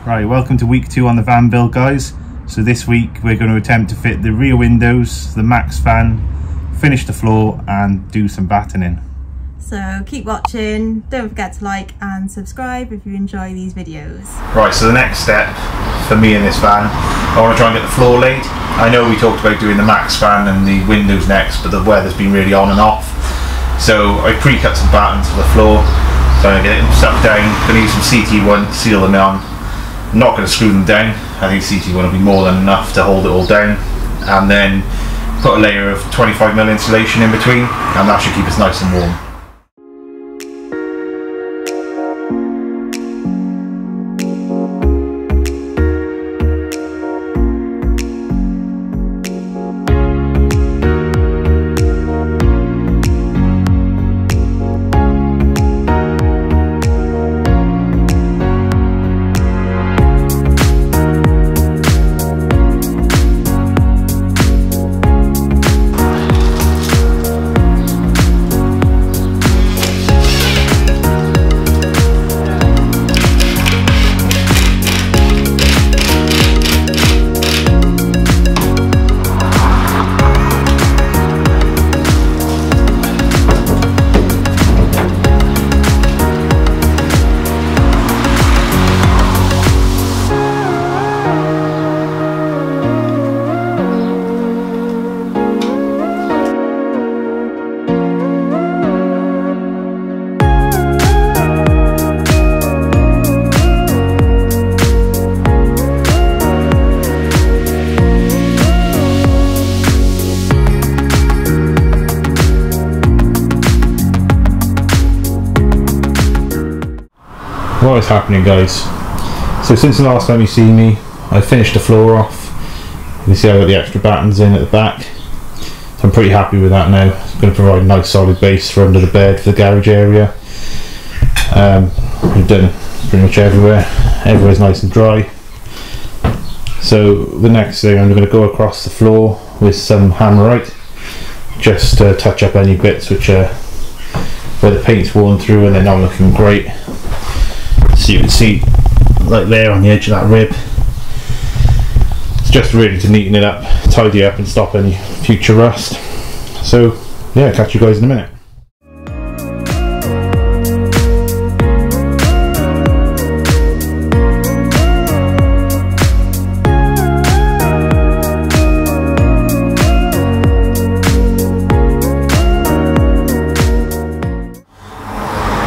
Right, welcome to week 2 on the van build, guys. So this week we're going to attempt to fit the rear windows, the Maxx fan, finish the floor and do some battening. So keep watching, don't forget to like and subscribe if you enjoy these videos. Right, so the next step for me in this van, I want to try and get the floor laid. I know we talked about doing the Maxx fan and the windows next, but the weather's been really on and off. So I pre-cut some battens for the floor, so I'm going to get them stuck down. I'm going to use some CT1 to seal them on. I'm not going to screw them down. I think CT1 will be more than enough to hold it all down, and then put a layer of 25mm insulation in between, and that should keep us nice and warm. What is happening, guys? So since the last time you see me, I finished the floor off. You can see I got the extra battens in at the back, so I'm pretty happy with that now. It's going to provide a nice solid base for under the bed for the garage area. We've done pretty much everywhere. Everywhere's nice and dry. So the next thing, I'm going to go across the floor with some hammerite, just to touch up any bits which are where the paint's worn through and they're not looking great. So you can see, like there on the edge of that rib, it's just really to neaten it up, tidy up and stop any future rust. So yeah, catch you guys in a minute.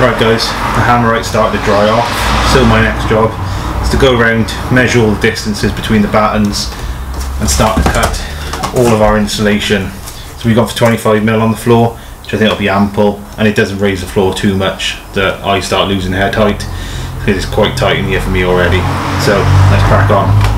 Right guys, the hammerite started to dry off, so my next job is to go around, measure all the distances between the battens and start to cut all of our insulation. So we got for 25mm on the floor, which I think will be ample, and it doesn't raise the floor too much that I start losing hair tight, because it's quite tight in here for me already. So let's crack on.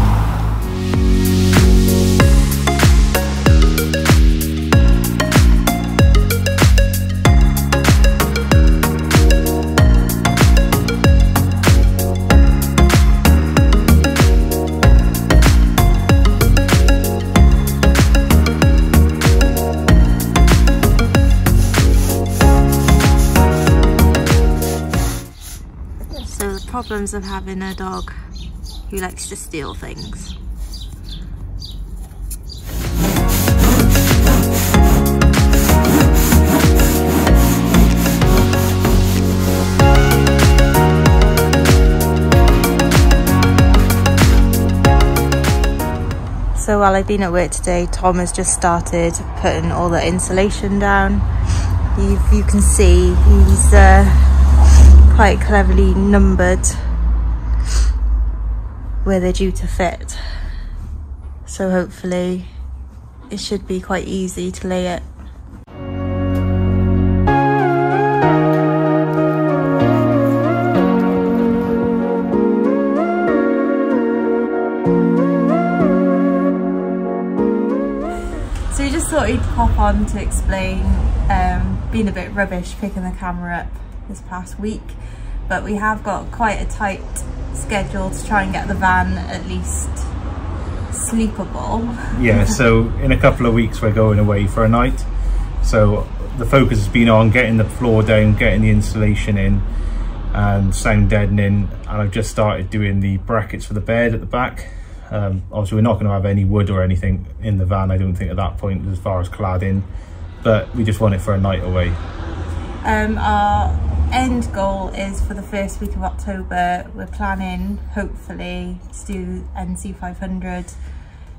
Problems of having a dog who likes to steal things. So while I've been at work today, Tom has just started putting all the insulation down. You can see he's quite cleverly numbered where they're due to fit, so hopefully it should be quite easy to lay it. So we just thought he'd pop on to explain being a bit rubbish picking the camera up this past week, but we have got quite a tight schedule to try and get the van at least sleepable. Yeah, so in a couple of weeks we're going away for a night, so the focus has been on getting the floor down, getting the insulation in, and sound deadening, and I've just started doing the brackets for the bed at the back. Obviously we're not going to have any wood or anything in the van, I don't think, at that point, as far as cladding, but we just want it for a night away. Our end goal is for the first week of October. We're planning, hopefully, to do NC 500,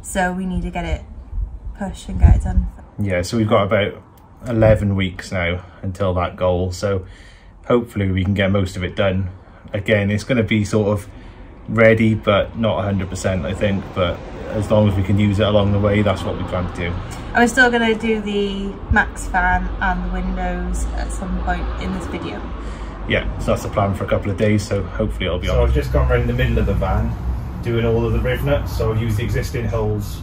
so we need to get it pushed and get it done. Yeah, so we've got about 11 weeks now until that goal, so hopefully we can get most of it done. Again, it's going to be sort of ready but not 100%, I think, but as long as we can use it along the way, that's what we plan to do. And we're still going to do the Maxx fan and the windows at some point in this video. Yeah, so that's the plan for a couple of days, so hopefully it'll be on. So I've just gone around the middle of the van doing all of the riv nuts, so I've used the existing holes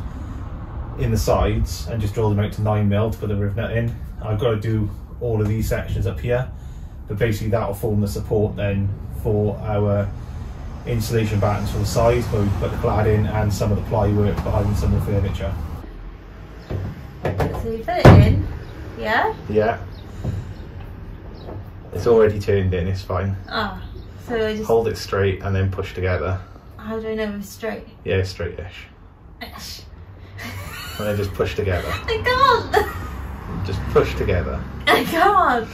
in the sides and just drilled them out to 9mm to put the riv nut in. I've got to do all of these sections up here, but basically that'll form the support then for our insulation battens for the sides, where we put the cladding and some of the plywood behind some of the furniture. So you put it in, yeah? Yeah. It's already turned in, it's fine. Ah, so I just hold it straight and then push together. How do I know it's straight? Yeah, straight-ish. And then just push together. I can't! Just push together. I can't!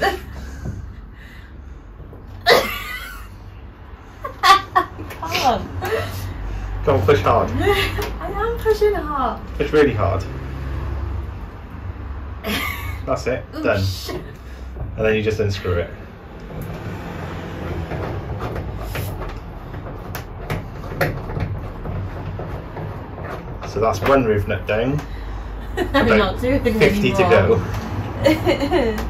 I can't! Go on, push hard. I am pushing hard. Push really hard. That's it, done. And then you just unscrew it. So that's one riv nut down. I'm not doing 50 anymore. to go.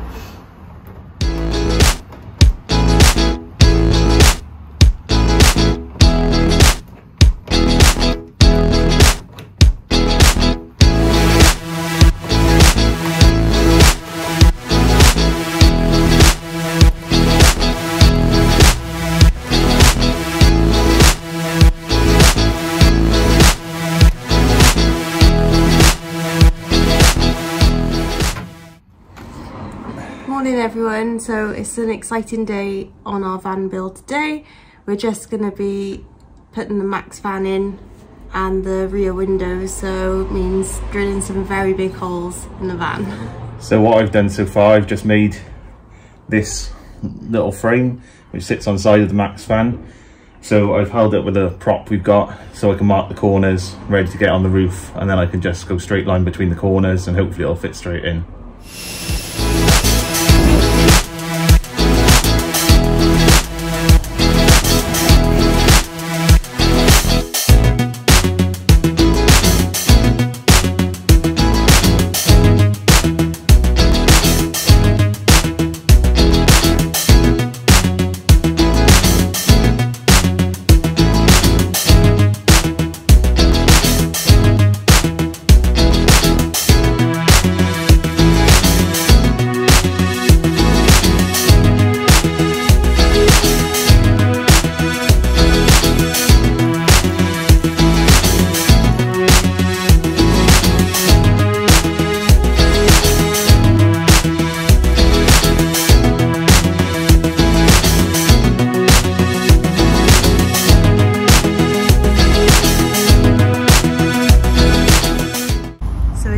Morning everyone, so it's an exciting day on our van build today. We're just going to be putting the Maxx fan in and the rear windows, so it means drilling some very big holes in the van. So what I've done so far, I've just made this little frame which sits on the side of the Maxx fan. So I've held it with a prop we've got so I can mark the corners ready to get on the roof, and then I can just go straight line between the corners and hopefully it'll fit straight in.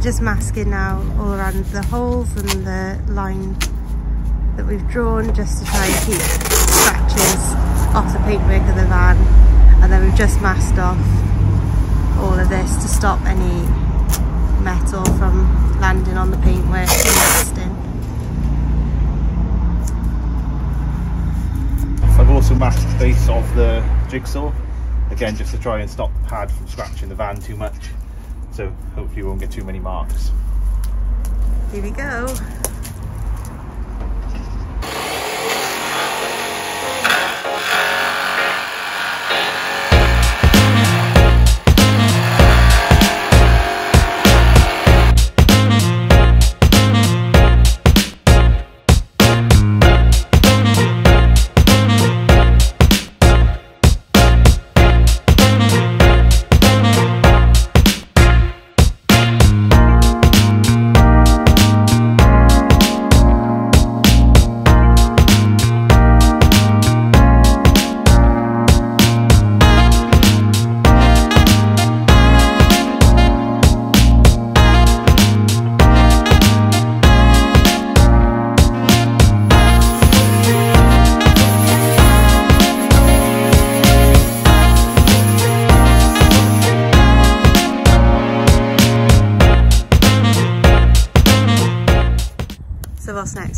Just masking now all around the holes and the line that we've drawn, just to try and keep scratches off the paintwork of the van, and then we've just masked off all of this to stop any metal from landing on the paintwork and rusting. I've also masked the base of the jigsaw, again just to try and stop the pad from scratching the van too much. So hopefully we won't get too many marks. Here we go.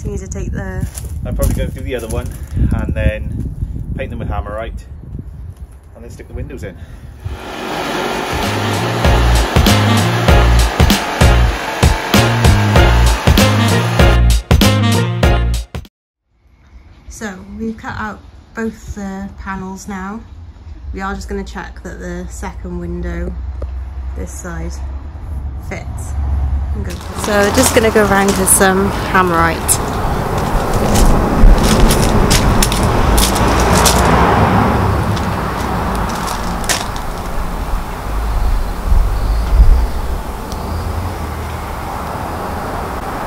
So you need to take the... I'm probably going to do the other one and then paint them with Hammerite and then stick the windows in. So we've cut out both the panels now. We are just going to check that the second window, this side, fits. So just going to go around with some Hammerite.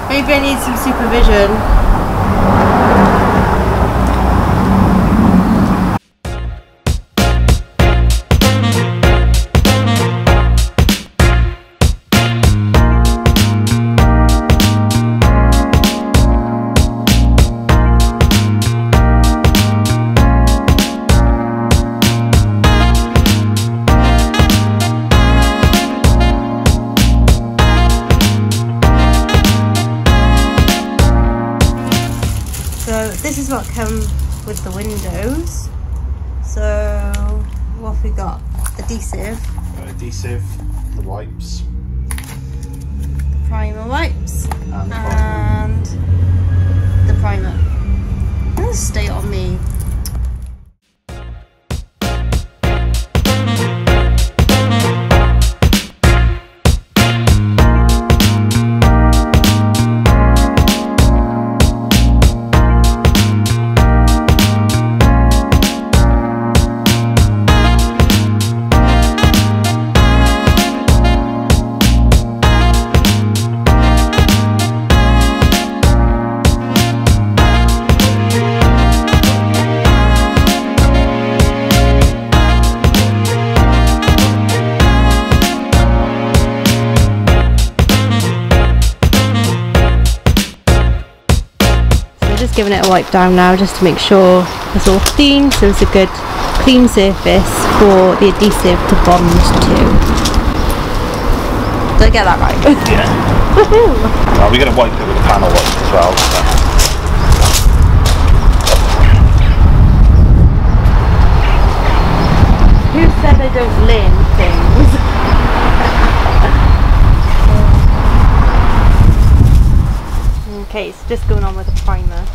Maybe I need some supervision. This is what comes with the windows. So what have we got? Adhesive. Adhesive, the wipes. The primer wipes. And the primer. That'll stay on me. Giving it a wipe down now just to make sure it's all clean, so it's a good clean surface for the adhesive to bond to. Did I get that right? Yeah. Woohoo! Well, we're going to wipe it with a panel wipe as well. So. Who said I don't learn things? Okay, it's just going on with a primer.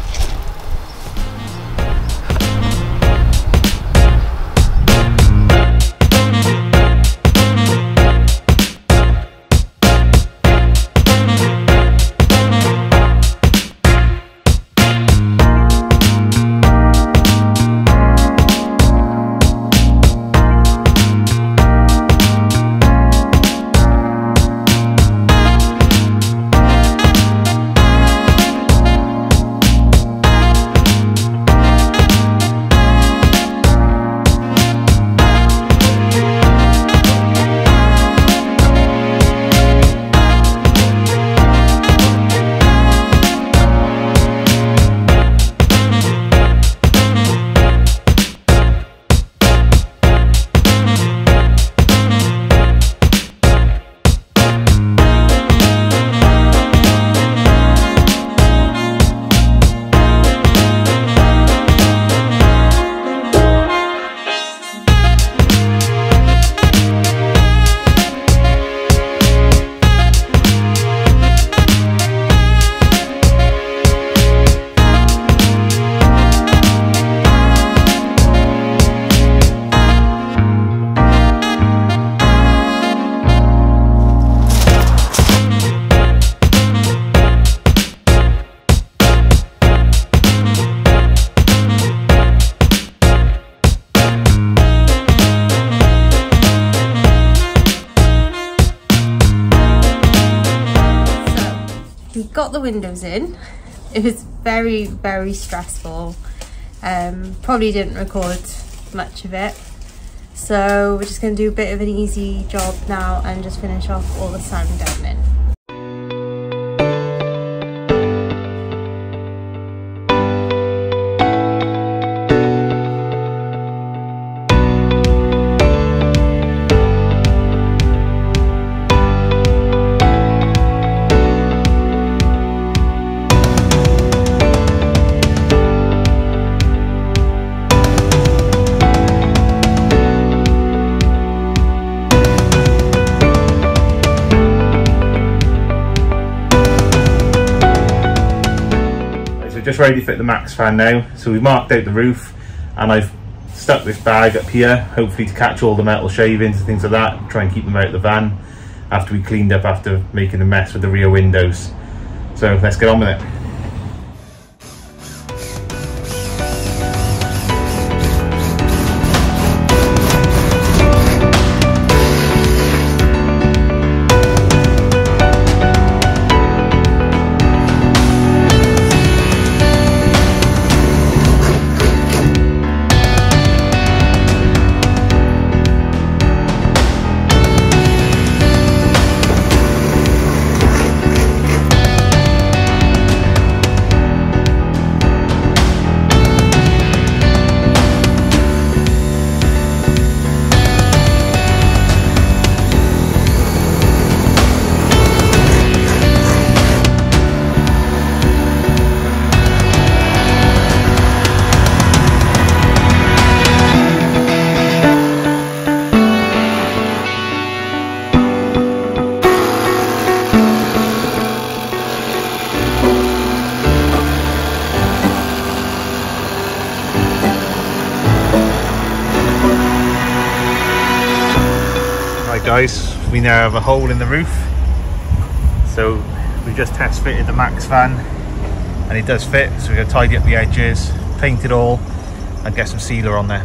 Got the windows in. It was very, very stressful. Probably didn't record much of it, so we're just going to do a bit of an easy job now and just finish off all the sound deadening. ready to fit the Maxx fan now. So we've marked out the roof, and I've stuck this bag up here, hopefully to catch all the metal shavings and things like that, try and keep them out of the van after we cleaned up after making a mess with the rear windows. So let's get on with it. Guys, we now have a hole in the roof, so we just test fitted the Maxx fan and it does fit, so we're going to tidy up the edges, paint it all and get some sealer on there.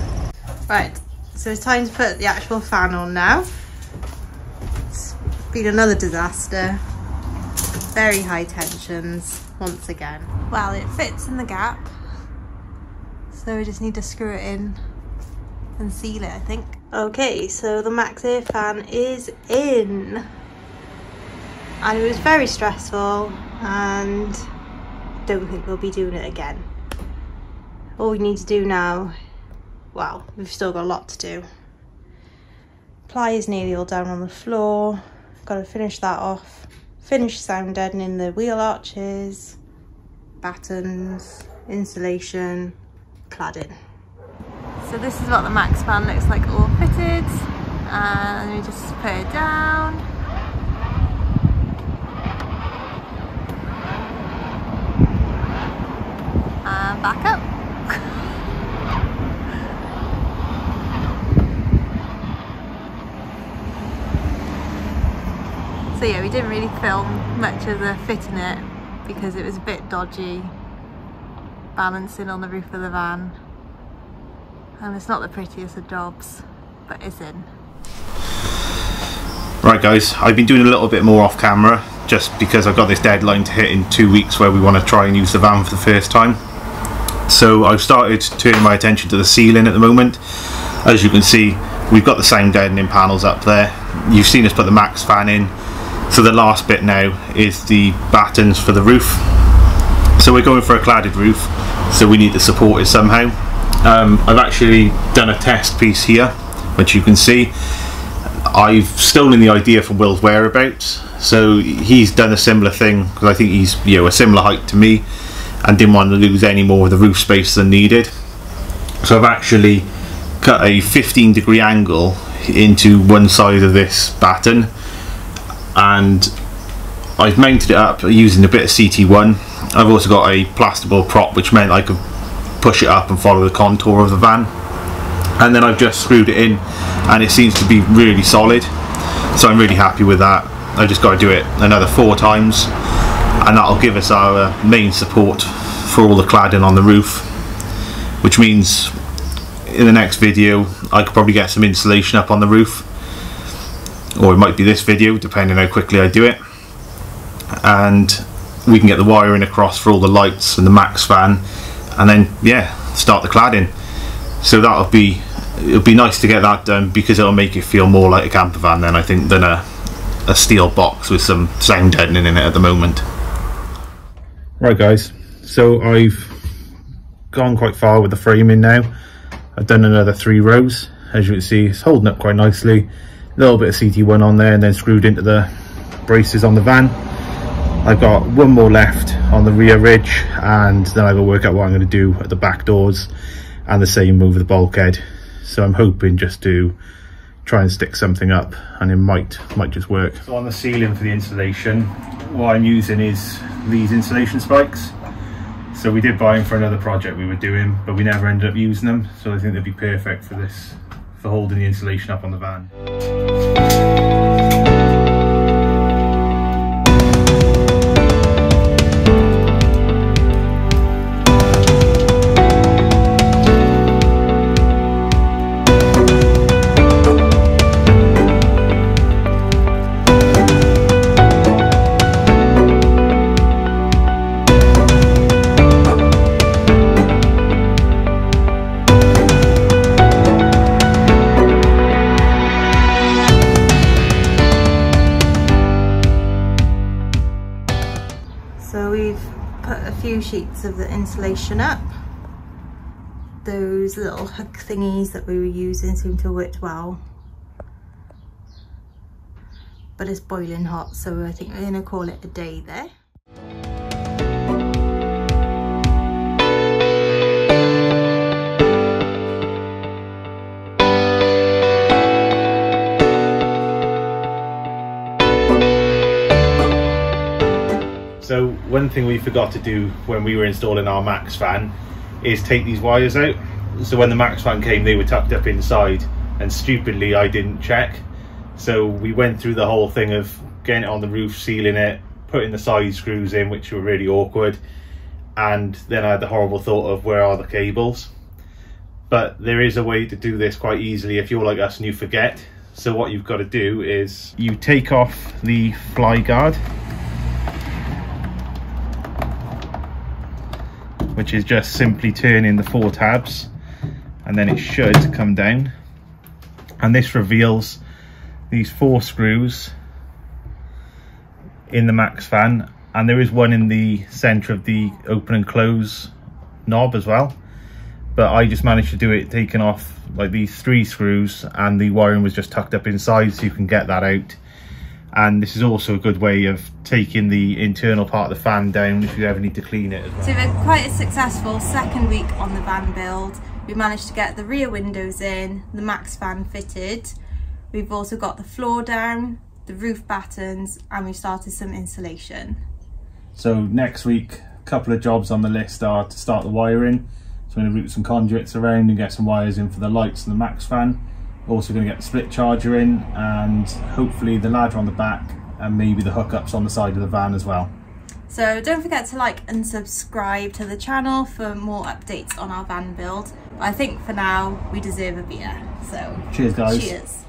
Right, so it's time to put the actual fan on now. It's been another disaster, very high tensions once again. Well, it fits in the gap, so we just need to screw it in and seal it, I think. Okay, so the Maxx Air Fan is in, and it was very stressful, and don't think we'll be doing it again. All we need to do now, well, we've still got a lot to do. Ply is nearly all down on the floor, got to finish that off, finish sound deadening the wheel arches, battens, insulation, cladding. So this is what the Maxx fan looks like all fitted, and we just put it down. And back up. So yeah, we didn't really film much of the fitting it because it was a bit dodgy, balancing on the roof of the van. And it's not the prettiest of jobs, but it's in. Right guys, I've been doing a little bit more off camera just because I've got this deadline to hit in 2 weeks where we want to try and use the van for the first time. So I've started turning my attention to the ceiling at the moment. As you can see, we've got the sound deadening panels up there. You've seen us put the Maxx fan in. So the last bit now is the battens for the roof. So we're going for a cladded roof, so we need to support it somehow. I've actually done a test piece here, which you can see. I've stolen the idea from Will's Whereabouts, so he's done a similar thing because I think he's, you know, a similar height to me and didn't want to lose any more of the roof space than needed. So I've actually cut a 15-degree angle into one side of this batten, and I've mounted it up using a bit of CT1. I've also got a plasterboard prop, which meant I could push it up and follow the contour of the van, and then I've just screwed it in and it seems to be really solid, so I'm really happy with that. I just got to do it another 4 times and that'll give us our main support for all the cladding on the roof, which means in the next video I could probably get some insulation up on the roof, or it might be this video depending how quickly I do it, and we can get the wiring across for all the lights and the Maxx fan, and then yeah, start the cladding. So it'll be nice to get that done because it'll make it feel more like a camper van then, I think, than a steel box with some sound deadening in it at the moment. Right guys, so I've gone quite far with the framing now. I've done another 3 rows. As you can see, it's holding up quite nicely. A little bit of CT1 on there and then screwed into the braces on the van. I've got 1 more left on the rear ridge, and then I've got to work out what I'm going to do at the back doors, and the same over the bulkhead. So I'm hoping just to try and stick something up, and it might just work. So on the ceiling for the insulation, what I'm using is these insulation spikes. So we did buy them for another project we were doing, but we never ended up using them. So I think they'd be perfect for this, for holding the insulation up on the van. So we've put a few sheets of the insulation up. Those little hook thingies that we were using seem to work well. But it's boiling hot, so I think we're going to call it a day there. So one thing we forgot to do when we were installing our Maxx fan is take these wires out. So when the Maxx fan came, they were tucked up inside, and stupidly I didn't check. So we went through the whole thing of getting it on the roof, sealing it, putting the side screws in, which were really awkward. And then I had the horrible thought of, where are the cables? But there is a way to do this quite easily if you're like us and you forget. So what you've got to do is you take off the fly guard, which is just simply turning the 4 tabs, and then it should come down, and this reveals these 4 screws in the Maxx fan, and there is one in the center of the open and close knob as well, but I just managed to do it taking off like these 3 screws, and the wiring was just tucked up inside, so you can get that out. And this is also a good way of taking the internal part of the fan down if you ever need to clean it as well. So we've had quite a successful second week on the van build. We managed to get the rear windows in, the Maxx fan fitted. We've also got the floor down, the roof battens, and we've started some insulation. So next week, a couple of jobs on the list are to start the wiring. So I'm going to route some conduits around and get some wires in for the lights and the Maxx fan. Also going to get the split charger in, and hopefully the ladder on the back, and maybe the hookups on the side of the van as well. So don't forget to like and subscribe to the channel for more updates on our van build. But I think for now we deserve a beer. So cheers guys. Cheers.